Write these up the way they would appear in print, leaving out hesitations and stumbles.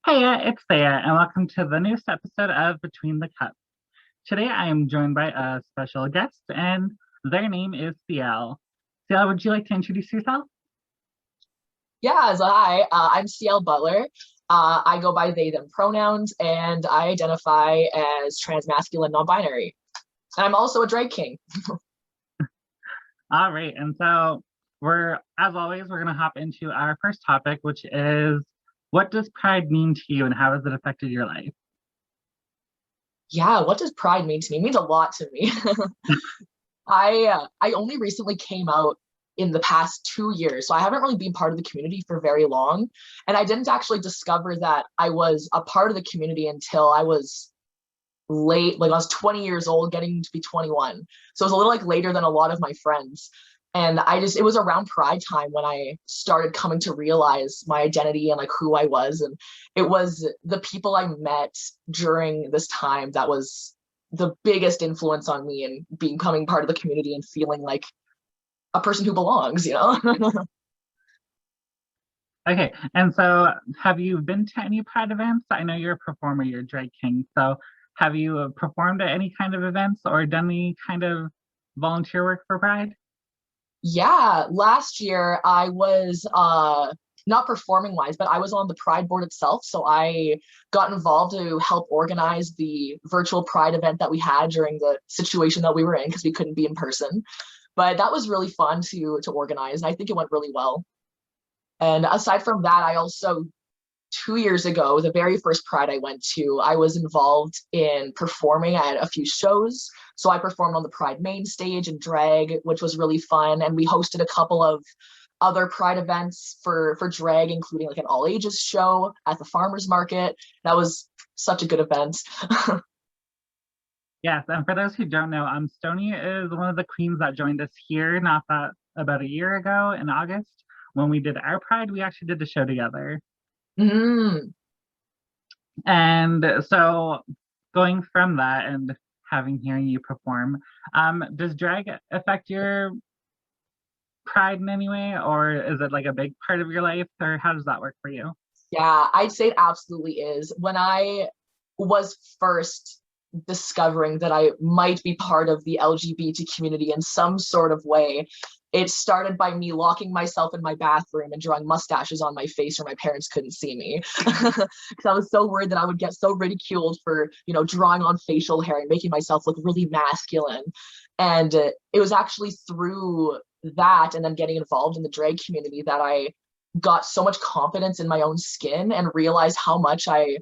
Heya, it's Thea, and welcome to the newest episode of Between the Cups. Today I am joined by a special guest, and their name is Ciel. Ciel, would you like to introduce yourself? Yeah, so hi, I'm Ciel Butler. I go by they, them pronouns, and I identify as transmasculine non-binary. And I'm also a drag king. All right, and so as always, we're going to hop into our first topic, which is what does pride mean to you and how has it affected your life? Yeah, what does pride mean to me? It means a lot to me. I only recently came out in the past 2 years, so I haven't really been part of the community for very long. And I didn't actually discover that I was a part of the community until I was late, like I was 20 years old, getting to be 21. So it was a little like later than a lot of my friends. And it was around Pride time when I started coming to realize my identity and like who I was. And it was the people I met during this time that was the biggest influence on me and becoming part of the community and feeling like a person who belongs, you know? Okay, and so have you been to any Pride events? I know you're a performer, you're a drag king. So have you performed at any kind of events or done any kind of volunteer work for Pride? Yeah, last year I was not performing wise, but I was on the Pride board itself. So I got involved to help organize the virtual Pride event that we had during the situation that we were in because we couldn't be in person. But that was really fun to organize, and I think it went really well. And aside from that, I also 2 years ago, the very first Pride I went to, I was involved in performing at a few shows. So I performed on the Pride main stage in drag, which was really fun. And we hosted a couple of other Pride events for drag, including like an all ages show at the farmers market. That was such a good event. Yes, and for those who don't know, Stony is one of the queens that joined us here not that about a year ago in August. When we did our Pride, we actually did the show together. Mm. And so going from that and hearing you perform, does drag affect your pride in any way, or is it like a big part of your life, or how does that work for you? Yeah, I'd say it absolutely is. When I was first discovering that I might be part of the LGBT community in some sort of way, it started by me locking myself in my bathroom and drawing mustaches on my face where my parents couldn't see me. Because I was so worried that I would get so ridiculed for, drawing on facial hair and making myself look really masculine. And it was actually through that and then getting involved in the drag community that I got so much confidence in my own skin and realized how much I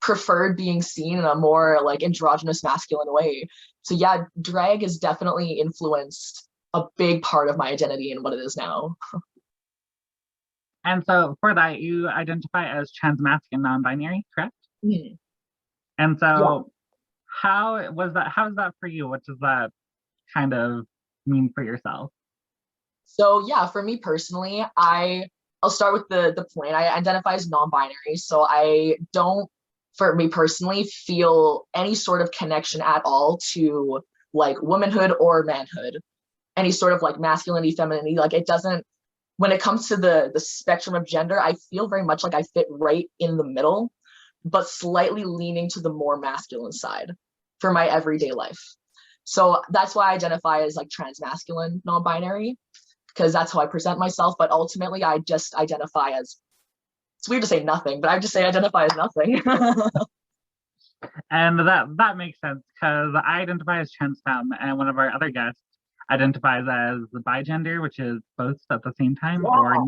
preferred being seen in a more like androgynous masculine way. So yeah, drag has definitely influenced a big part of my identity and what it is now. And so for that, you identify as transmasculine non-binary, correct? Mm. And so how is that for you? What does that kind of mean for yourself? So yeah, for me personally, I'll start with the point. I identify as non-binary, so I don't, for me personally, feel any sort of connection at all to like womanhood or manhood, any sort of like masculinity, femininity. Like it doesn't, when it comes to the spectrum of gender, I feel very much like I fit right in the middle, but slightly leaning to the more masculine side for my everyday life. So that's why I identify as like transmasculine non-binary, because that's how I present myself. But ultimately, I just identify as, it's weird to say nothing, but I just say identify as nothing. And that makes sense because I identify as trans femme, and one of our other guests identifies as the bigender, which is both at the same time. Yeah.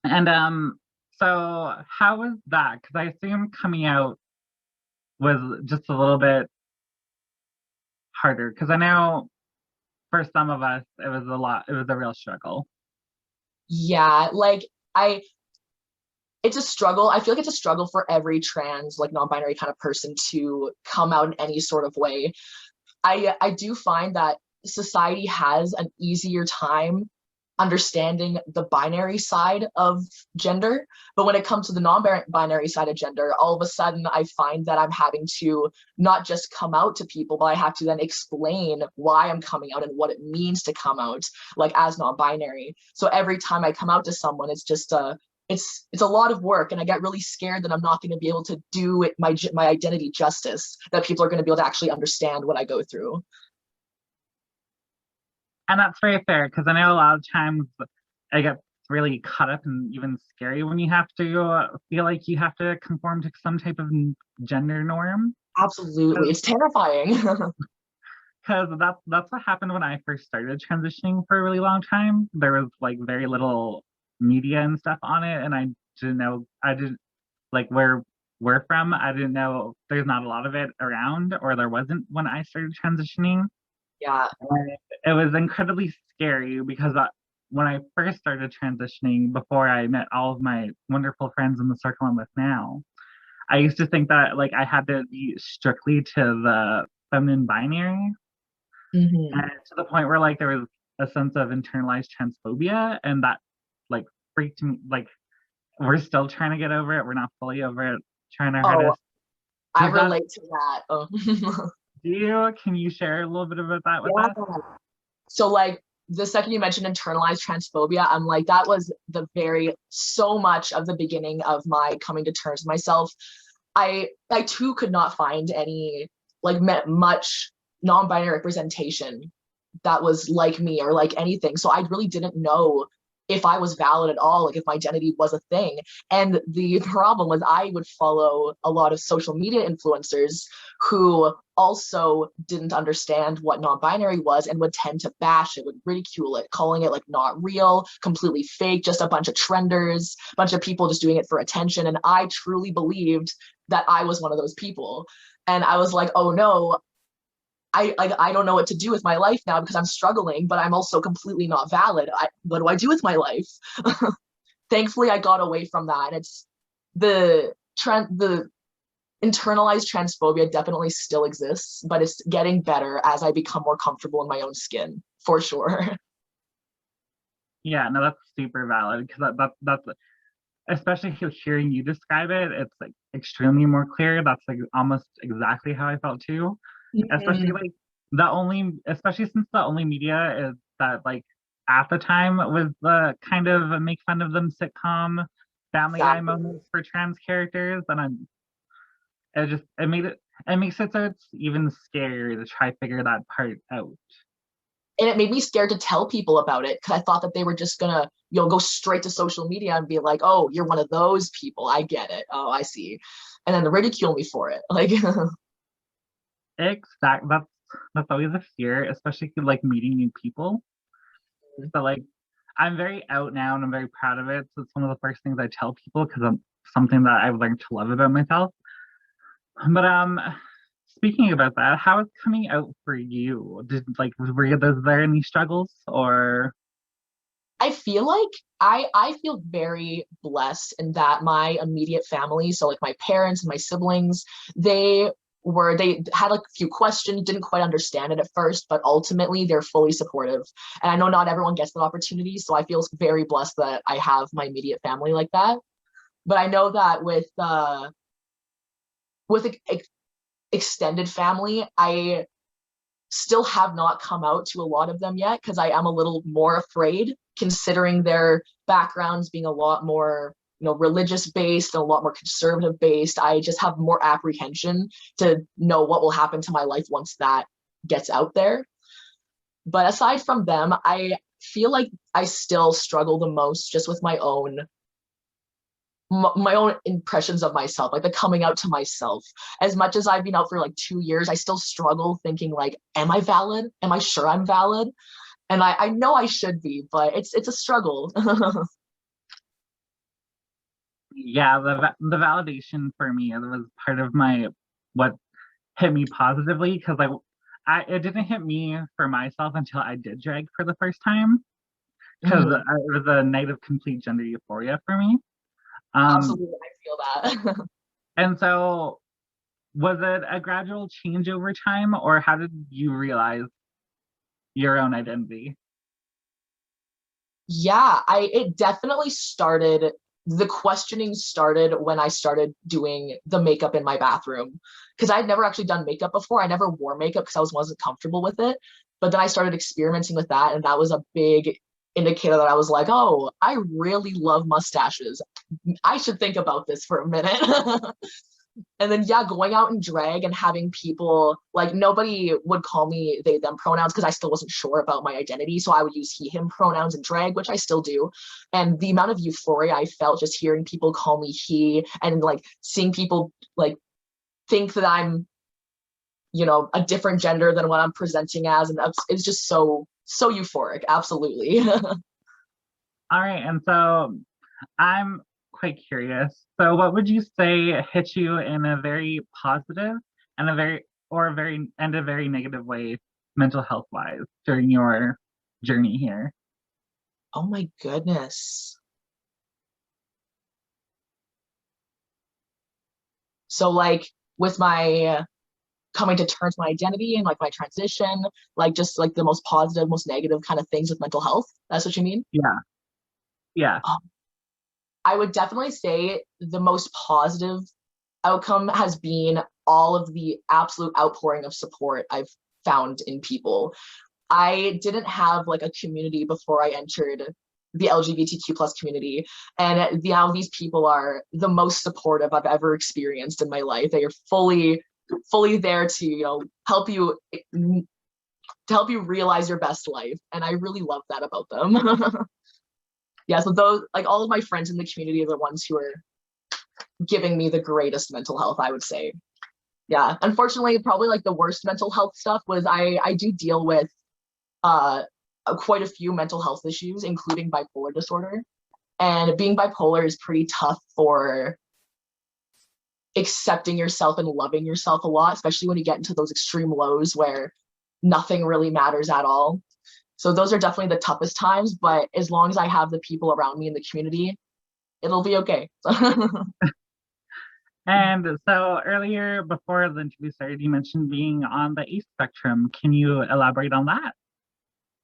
And so how was that? Because I assume coming out was just a little bit harder because I know for some of us it was a real struggle. Yeah, like it's a struggle. I feel like it's a struggle for every trans, like non-binary kind of person to come out in any sort of way. I do find that society has an easier time understanding the binary side of gender, but when it comes to the non-binary side of gender, all of a sudden I find that I'm having to not just come out to people, but I have to then explain why I'm coming out and what it means to come out like as non-binary. So every time I come out to someone, it's just it's a lot of work, and I get really scared that I'm not going to be able to do it, my identity justice, that people are going to be able to actually understand what I go through. And that's very fair, because I know a lot of times I get really caught up and even scary when you have to feel like you have to conform to some type of gender norm. Absolutely, it's terrifying. Because that's what happened when I first started transitioning for a really long time. There was like very little media and stuff on it, and I didn't know, I didn't like where we're from. I didn't know there's not a lot of it around, or there wasn't when I started transitioning. Yeah. And it was incredibly scary because when I first started transitioning, before I met all of my wonderful friends in the circle I'm with now, I used to think that like I had to be strictly to the feminine binary, Mm-hmm. and to the point where like there was a sense of internalized transphobia, and that like freaked me. Like we're still trying to get over it. We're not fully over it. Trying our Oh, hardest. I Does that relate to that. Oh. do you? Can you share a little bit about that with Yeah. us? So like the second you mentioned internalized transphobia, I'm like, that was so much of the beginning of my coming to terms with myself. I too could not find any like much non-binary representation that was like me or like anything. So I really didn't know if I was valid at all, like if my identity was a thing. And the problem was I would follow a lot of social media influencers who also didn't understand what non-binary was and would tend to bash it, would ridicule it, calling it like not real, completely fake, just a bunch of trenders, a bunch of people just doing it for attention. And I truly believed that I was one of those people. And I was like, oh no, I don't know what to do with my life now because I'm struggling, but I'm also completely not valid. What do I do with my life? Thankfully, I got away from that. And it's the internalized transphobia definitely still exists, but it's getting better as I become more comfortable in my own skin, for sure. Yeah, no, that's super valid, because that's especially hearing you describe it, it's like extremely more clear. That's like almost exactly how I felt too. Especially like especially since the only media is that like at the time was the kind of make fun of them sitcom Family Guy Exactly. moments for trans characters, and it makes it so it's even scarier to try figure that part out. And it made me scared to tell people about it because I thought that they were just gonna, go straight to social media and be like, "Oh, you're one of those people. I get it. Oh, I see," and then ridicule me for it. Like, That's always a fear, especially like meeting new people. So like I'm very out now and I'm very proud of it. So it's one of the first things I tell people, because I'm something that I've learned to love about myself. But speaking about that, how is coming out for you? Was there any struggles, or I feel like I feel very blessed in that my immediate family, so like my parents and my siblings, they had like a few questions, didn't quite understand it at first, but ultimately they're fully supportive. And I know not everyone gets that opportunity, so I feel very blessed that I have my immediate family like that. But I know that with extended family, I still have not come out to a lot of them yet because I am a little more afraid, considering their backgrounds being a lot more religious based and a lot more conservative based. I just have more apprehension to know what will happen to my life once that gets out there. But aside from them, I feel like I still struggle the most just with my own impressions of myself, like the coming out to myself. As much as I've been out for like 2 years, I still struggle thinking like, am I valid? Am I sure I'm valid? And I know I should be, but it's a struggle. yeah, the validation for me was part of my what hit me positively, because it didn't hit me for myself until I did drag for the first time, because Mhm. it was a night of complete gender euphoria for me. Um, Absolutely, I feel that. and so was it a gradual change over time, or how did you realize your own identity? Yeah, it definitely started. The questioning started when I started doing the makeup in my bathroom because I'd never actually done makeup before. I never wore makeup because wasn't comfortable with it. But then I started experimenting with that, and that was a big indicator that I was like, oh, I really love mustaches. I should think about this for a minute. And then, yeah, going out in drag and having people, like, nobody would call me they, them pronouns because I still wasn't sure about my identity. So I would use he, him pronouns in drag, which I still do. And the amount of euphoria I felt just hearing people call me he and like seeing people like think that I'm, you know, a different gender than what I'm presenting as. And it's just so, so euphoric. Absolutely. All right, and so I'm quite curious. So what would you say hit you in a very positive and a very negative way, mental health wise, during your journey here? Oh my goodness. So like with my coming to terms with my identity and like my transition, like just like the most positive, most negative kind of things with mental health. That's what you mean? Yeah, yeah. Um, I would definitely say the most positive outcome has been all of the absolute outpouring of support I've found in people. I didn't have like a community before I entered the LGBTQ plus community. And now these people are the most supportive I've ever experienced in my life. They are fully there to, you know, help you realize your best life. And I really love that about them. Yeah, so those, like, all of my friends in the community are the ones who are giving me the greatest mental health, I would say. Yeah, unfortunately, probably like the worst mental health stuff was I do deal with uh quite a few mental health issues, including bipolar disorder. And being bipolar is pretty tough for accepting yourself and loving yourself a lot, especially when you get into those extreme lows where nothing really matters at all. So those are definitely the toughest times, but as long as I have the people around me in the community, it'll be okay. And so earlier, before the interview started, you mentioned being on the ACE spectrum. Can you elaborate on that?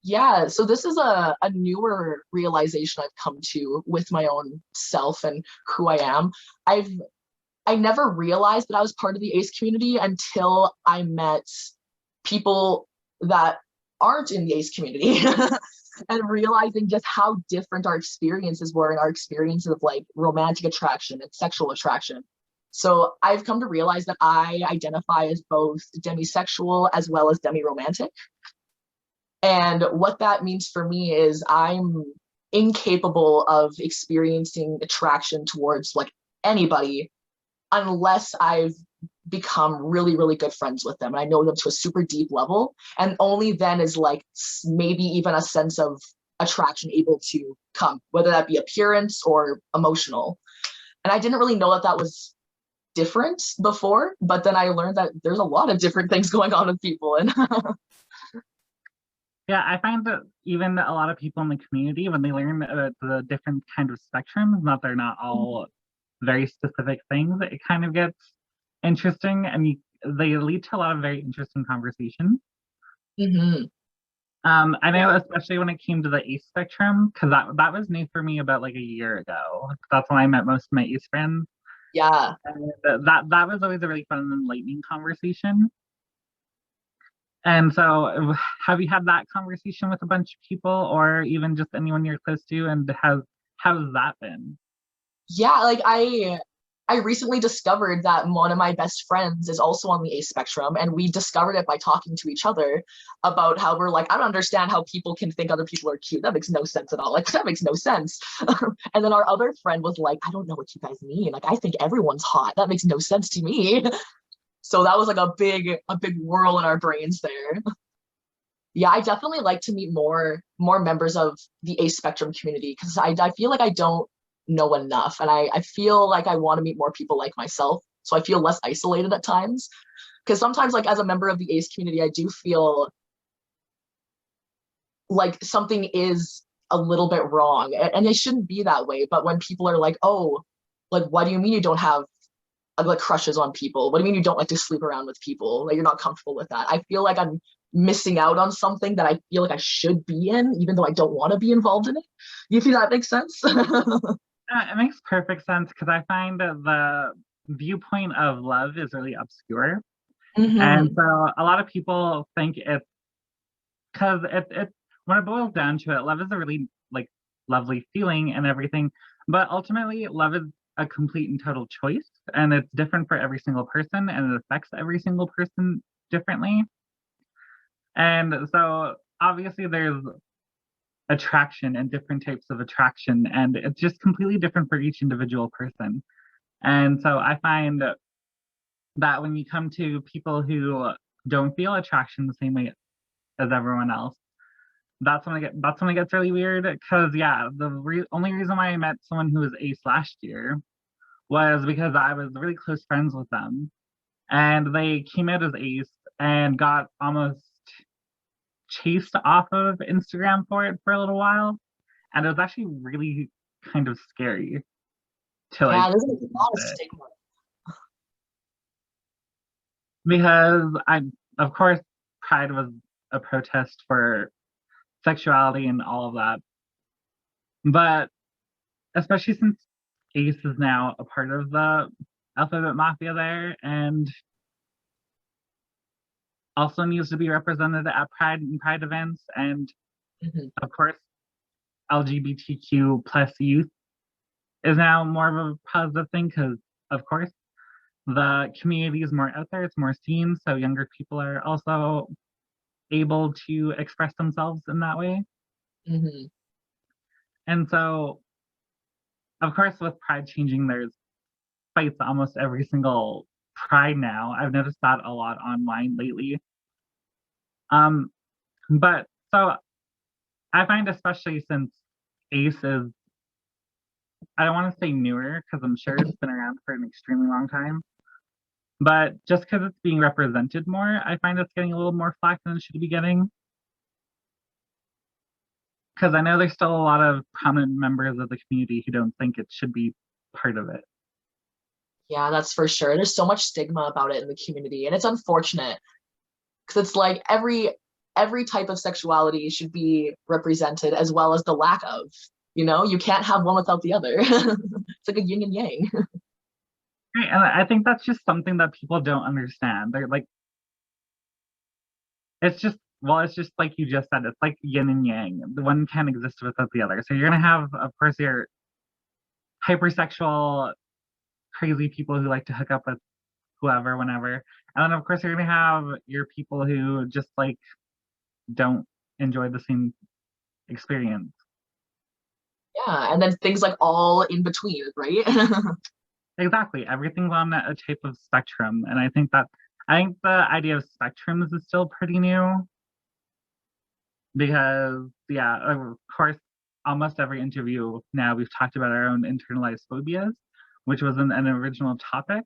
Yeah, so this is a newer realization I've come to with my own self and who I am. I never realized that I was part of the ACE community until I met people that aren't in the ACE community and realizing just how different our experiences were and our experiences of like romantic attraction and sexual attraction. So I've come to realize that I identify as both demisexual as well as demi-romantic. And what that means for me is I'm incapable of experiencing attraction towards like anybody unless I've become really, really good friends with them and I know them to a super deep level. And only then is like maybe even a sense of attraction able to come, whether that be appearance or emotional. And I didn't really know that that was different before, but then I learned that there's a lot of different things going on with people. And Yeah, I find that even a lot of people in the community, when they learn the different kind of spectrums, not they're not all very specific things, it kind of gets interesting and they lead to a lot of very interesting conversations. mm-hmm. I know, especially when it came to the ACE spectrum, because that was new for me about like a year ago. That's when I met most of my ACE friends. Yeah. And that was always a really fun and enlightening conversation. And so, have you had that conversation with a bunch of people, or even just anyone you're close to? And how's that been? Yeah, like I recently discovered that one of my best friends is also on the ACE spectrum, and we discovered it by talking to each other about how we're like, I don't understand how people can think other people are cute. That makes no sense at all. Like that makes no sense. And then our other friend was like, I don't know what you guys mean. Like I think everyone's hot. That makes no sense to me. So that was like a big whirl in our brains there. Yeah, I definitely like to meet more members of the ACE spectrum community because I feel like I don't know enough and I feel like I want to meet more people like myself. So I feel less isolated at times. Because sometimes like as a member of the ACE community, I do feel like something is a little bit wrong. And it shouldn't be that way. But when people are like, oh, like what do you mean you don't have like crushes on people? What do you mean you don't like to sleep around with people? Like you're not comfortable with that. I feel like I'm missing out on something that I feel like I should be in, even though I don't want to be involved in it. You feel that makes sense? It makes perfect sense because I find that the viewpoint of love is really obscure. And Mm-hmm. so a lot of people think it's because it when it boils down to it, love is a really lovely feeling and everything. But ultimately, love is a complete and total choice, and it's different for every single person, and it affects every single person differently. And so obviously there's attraction and different types of attraction, and it's just completely different for each individual person. And so I find that when you come to people who don't feel attraction the same way as everyone else, that's when it gets really weird. Because yeah, the only reason why I met someone who was ace last year was because I was really close friends with them, and they came out as ace and got almost chased off of Instagram for it for a little while, and it was actually really kind of scary to Yeah, like there's a lot of it. stigma. Because of course, Pride was a protest for sexuality and all of that, but especially since Ace is now a part of the Alphabet Mafia there, and also needs to be represented at Pride and Pride events, and Mhm. of course, LGBTQ plus youth is now more of a positive thing because, of course, the community is more out there, it's more seen, so younger people are also able to express themselves in that way. Mhm. And so, of course, with Pride changing, there's fights almost every single Pride now. I've noticed that a lot online lately. Um, but so I find, especially since Ace is, I don't want to say newer because I'm sure it's been around for an extremely long time. But just because it's being represented more, I find it's getting a little more flack than it should be getting. Because I know there's still a lot of prominent members of the community who don't think it should be part of it. Yeah, that's for sure. There's so much stigma about it in the community, and it's unfortunate because it's like every type of sexuality should be represented as well as the lack of. You know, you can't have one without the other. It's like a yin and yang. Right, and I think that's just something that people don't understand. They're like, it's just like you just said, it's like yin and yang. The one can't exist without the other. So you're gonna have, of course, your hypersexual, crazy people who like to hook up with whoever, whenever. And then, of course, you're gonna have your people who just like don't enjoy the same experience. Yeah, and then things like all in between, right? Exactly. Everything's on a type of spectrum. And I think the idea of spectrums is still pretty new because, yeah, of course, almost every interview now we've talked about our own internalized phobias, which was an original topic.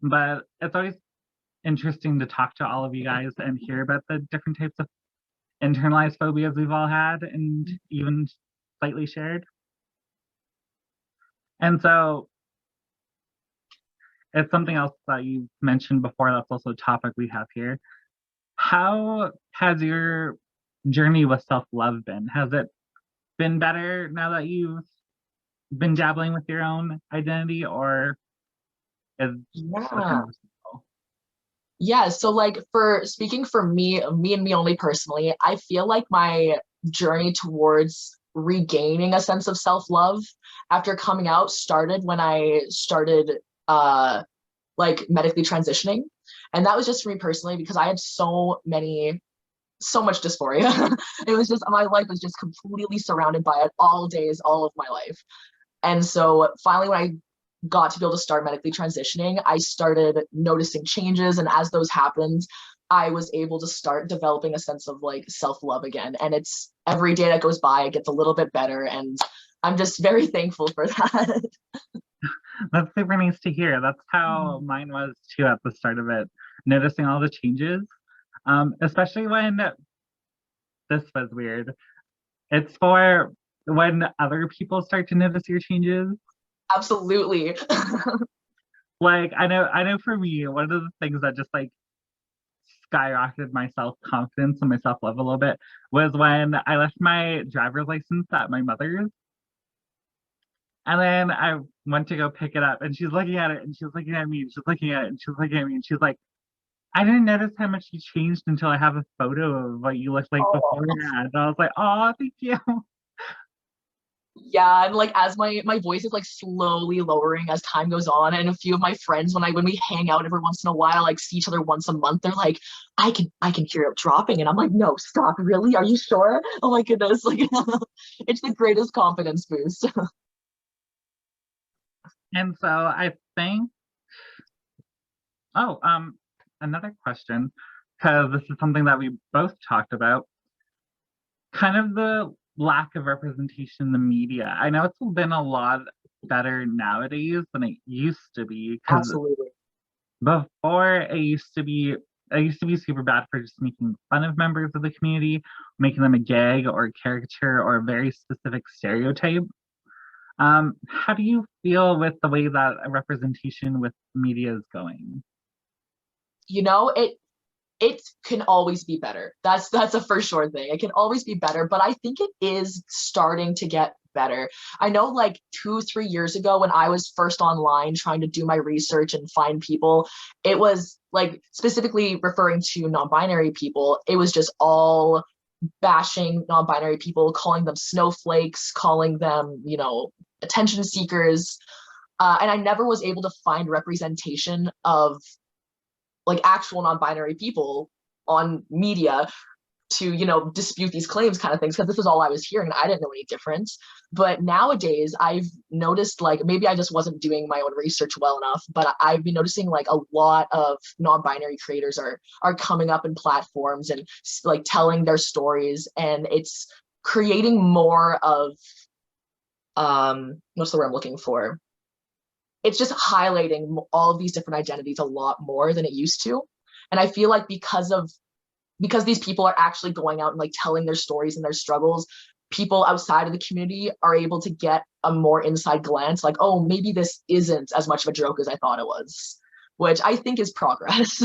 But it's always interesting to talk to all of you guys and hear about the different types of internalized phobias we've all had and even slightly shared. And so it's something else that you mentioned before that's also a topic we have here. How has your journey with self-love been? Has it been better now that you've been dabbling with your own identity, or is it still kind Yeah. of a struggle? Yeah, so like for speaking for me and me only personally, I feel like my journey towards regaining a sense of self-love after coming out started when I started like medically transitioning. And that was just for me personally because I had so much dysphoria. It was just my life was just completely surrounded by it all days, all of my life. And so finally, when I got to be able to start medically transitioning, I started noticing changes. And as those happened, I was able to start developing a sense of like self-love again. And it's every day that goes by, it gets a little bit better. And I'm just very thankful for that. That's super nice to hear. That's how mine was too at the start of it, noticing all the changes. Especially when this was weird. It's for when other people start to notice your changes. Absolutely. Like I know for me, one of the things that just like skyrocketed my self-confidence and my self-love a little bit was when I left my driver's license at my mother's. And then I went to go pick it up and she's looking at it and she's looking at me and she's looking at it and she's looking at me and she's like, I didn't notice how much you changed until I have a photo of what you looked like Oh, beforehand. And I was like, oh, thank you. Yeah, and like as my voice is like slowly lowering as time goes on, and a few of my friends when we hang out every once in a while, like see each other once a month, they're like, I can hear it dropping, and I'm like, no, stop, really? Are you sure? Oh my goodness, like it's the greatest confidence boost. And so I think, oh, another question, because this is something that we both talked about, kind of the lack of representation in the media. I know it's been a lot better nowadays than it used to be, because Absolutely. before it used to be super bad for just making fun of members of the community, making them a gag or a caricature or a very specific stereotype. How do you feel with the way that a representation with media is going? You know, it can always be better. That's a for sure thing. It can always be better, but I think it is starting to get better. I know like 2, 3 years ago when I was first online trying to do my research and find people, it was like specifically referring to non-binary people, it was just all bashing non-binary people, calling them snowflakes, calling them, attention seekers. And I never was able to find representation of like actual non-binary people on media to dispute these claims kind of things, because this is all I was hearing and I didn't know any difference. But nowadays I've noticed, like, maybe I just wasn't doing my own research well enough, but I've been noticing like a lot of non-binary creators are coming up in platforms and like telling their stories, and it's creating more of what's the word I'm looking for, it's just highlighting all of these different identities a lot more than it used to. And I feel like because these people are actually going out and like telling their stories and their struggles, people outside of the community are able to get a more inside glance, like, oh, maybe this isn't as much of a joke as I thought it was, which I think is progress.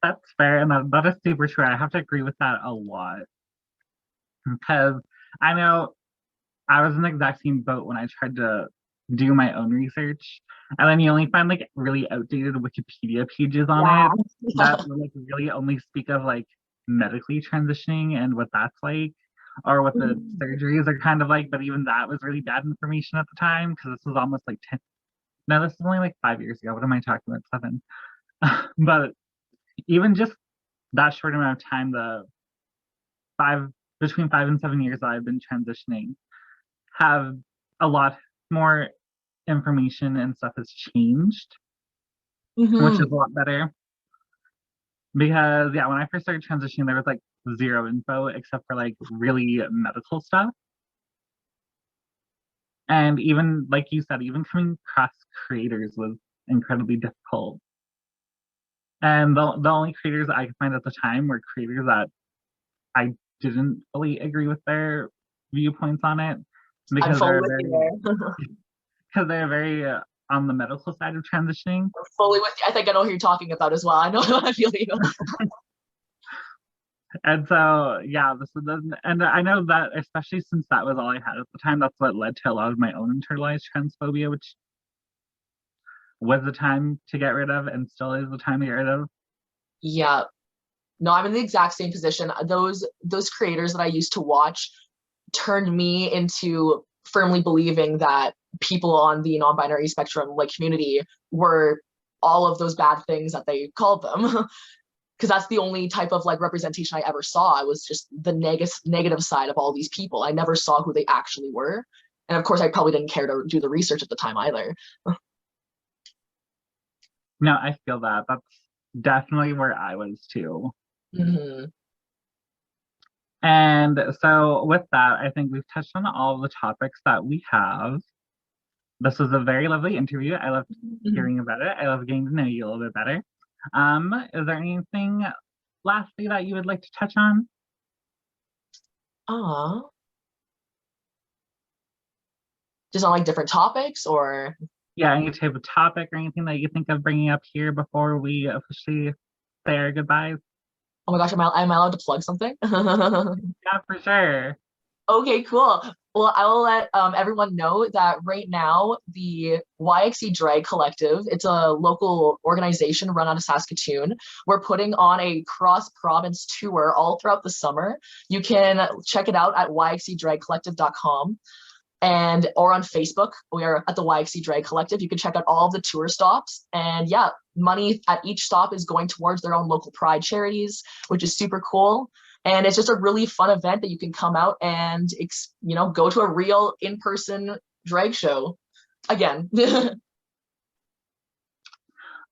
That's fair, and that is super true. I have to agree with that a lot, because I know I was in the exact same boat when I tried to do my own research, and then you only find like really outdated Wikipedia pages on Yeah. it that like really only speak of like medically transitioning and what that's like, or what the surgeries are kind of like. But even that was really bad information at the time, because this was almost like 10. No, this is only like 5 years ago. What am I talking about? 7. But even just that short amount of time, the five between 5 and 7 years that I've been transitioning, have a lot more information and stuff has changed, which is Mm-hmm. a lot better. Because yeah, when I first started transitioning, there was like zero info except for like really medical stuff. And even like you said, even coming across creators was incredibly difficult. And the only creators I could find at the time were creators that I didn't fully agree with their viewpoints on it, I'm because fully they're with you very there. because they're very on the medical side of transitioning. I'm fully with you. I think I know who you're talking about as well. I know. I feel you. And so, yeah, and I know that especially since that was all I had at the time, that's what led to a lot of my own internalized transphobia, which was the time to get rid of and still is the time to get rid of. Yeah. No, I'm in the exact same position. Those creators that I used to watch turned me into firmly believing that people on the non-binary spectrum, like community, were all of those bad things that they called them. Because that's the only type of like representation I ever saw. I was just the negative side of all these people. I never saw who they actually were. And of course, I probably didn't care to do the research at the time either. No, I feel that. That's definitely where I was too. Mm-hmm. And so, with that, I think we've touched on all the topics that we have. This was a very lovely interview. I loved hearing about it. I love getting to know you a little bit better. Is there anything lastly that you would like to touch on? Ah, just on like different topics or Yeah, any type of topic or anything that you think of bringing up here before we officially say our goodbyes? oh my gosh, am I allowed to plug something? Yeah, for sure. Okay, cool. Well, I will let everyone know that right now the YXE Drag Collective, it's a local organization run out of Saskatoon. We're putting on a cross-province tour all throughout the summer. You can check it out at yxedragcollective.com and or on Facebook. We are at the YXE Drag Collective. You can check out all of the tour stops. And yeah, money at each stop is going towards their own local pride charities, which is super cool. And it's just a really fun event that you can come out and, go to a real in-person drag show again.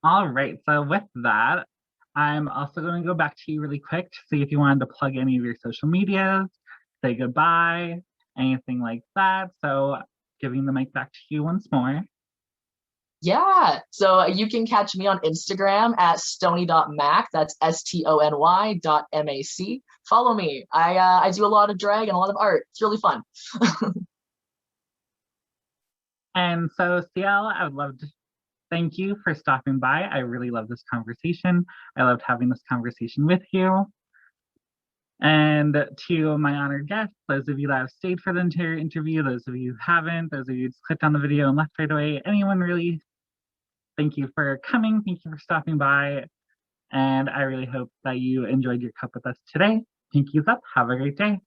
All right, so with that, I'm also going to go back to you really quick to see if you wanted to plug any of your social medias, say goodbye, anything like that. So giving the mic back to you once more. Yeah, so you can catch me on Instagram at stony.mac. That's stony.mac. Follow me. I do a lot of drag and a lot of art. It's really fun. And so, Ciel, I would love to thank you for stopping by. I really love this conversation. I loved having this conversation with you. And to my honored guests, those of you that have stayed for the entire interview, those of you who haven't, those of you who just clicked on the video and left right away, anyone really, thank you for coming. Thank you for stopping by. And I really hope that you enjoyed your cup with us today. Pinkies up. Have a great day.